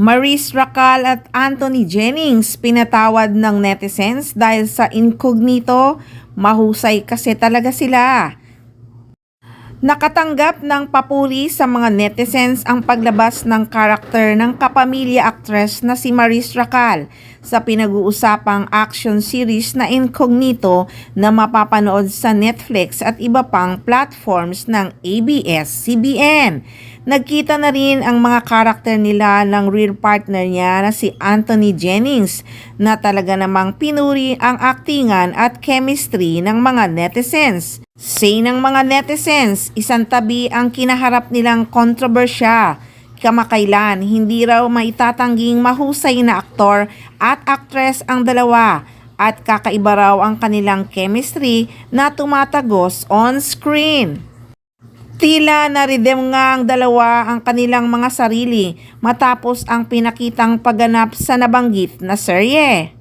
Maris Racal at Anthony Jennings pinatawad ng netizens dahil sa incognito. Mahusay kasi talaga sila. Nakatanggap ng papuri sa mga netizens ang paglabas ng karakter ng kapamilya actress na si Maris Racal sa pinag-uusapang action series na Incognito na mapapanood sa Netflix at iba pang platforms ng ABS-CBN. Nagkita na rin ang mga karakter nila ng real partner niya na si Anthony Jennings na talaga namang pinuri ang aktingan at chemistry ng mga netizens. Say ng mga netizens, isang tabi ang kinaharap nilang kontrobersya. Kamakailan, hindi raw maitatangging mahusay na aktor at aktres ang dalawa at kakaiba raw ang kanilang chemistry na tumatagos on screen. Tila na-redeem nga ang dalawa ang kanilang mga sarili matapos ang pinakitang pagganap sa nabanggit na serye.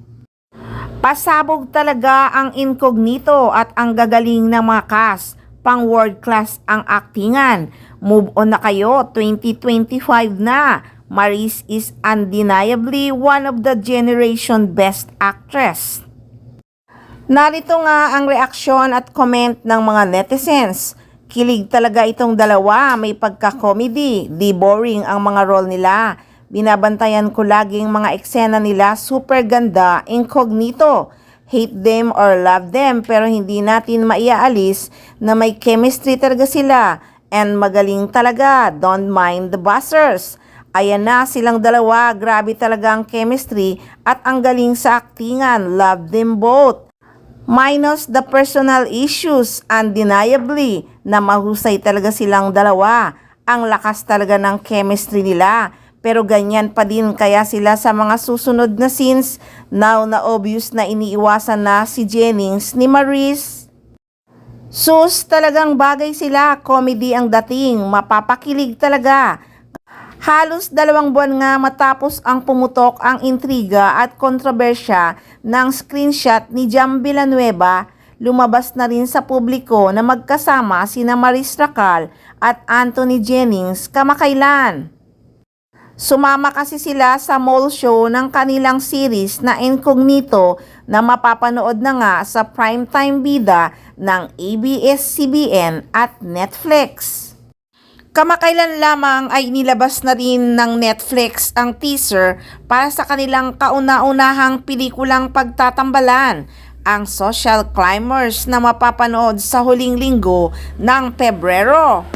Pasabog talaga ang Incognito at ang gagaling ng mga cast. Pang world class ang aktingan. Move on na kayo, 2025 na. Maris is undeniably one of the generation best actress. Narito nga ang reaksyon at comment ng mga netizens. Kilig talaga itong dalawa, may pagka-comedy, di boring ang mga role nila. Binabantayan ko laging mga eksena nila, super ganda, Incognito. Hate them or love them, pero hindi natin maiaalis na may chemistry talaga sila. And magaling talaga, don't mind the buzzers. Ayan na silang dalawa, grabe talaga ang chemistry at ang galing sa aktingan, love them both. Minus the personal issues, undeniably, na mahusay talaga silang dalawa. Ang lakas talaga ng chemistry nila. Pero ganyan pa din kaya sila sa mga susunod na scenes. Now na obvious na iniiwasan na si Jennings ni Maris. Sus, talagang bagay sila. Comedy ang dating. Mapapakilig talaga. Halos 2 buwan nga matapos ang pumutok ang intriga at kontrobersya ng screenshot ni Jam Villanueva, lumabas na rin sa publiko na magkasama sina Maris Racal at Anthony Jennings kamakailan. Sumama kasi sila sa mall show ng kanilang series na Incognito na mapapanood na nga sa primetime bida ng ABS-CBN at Netflix. Kamakailan lamang ay nilabas na rin ng Netflix ang teaser para sa kanilang kauna-unahang pelikulang pagtatambalan, ang Social Climbers na mapapanood sa huling linggo ng Pebrero.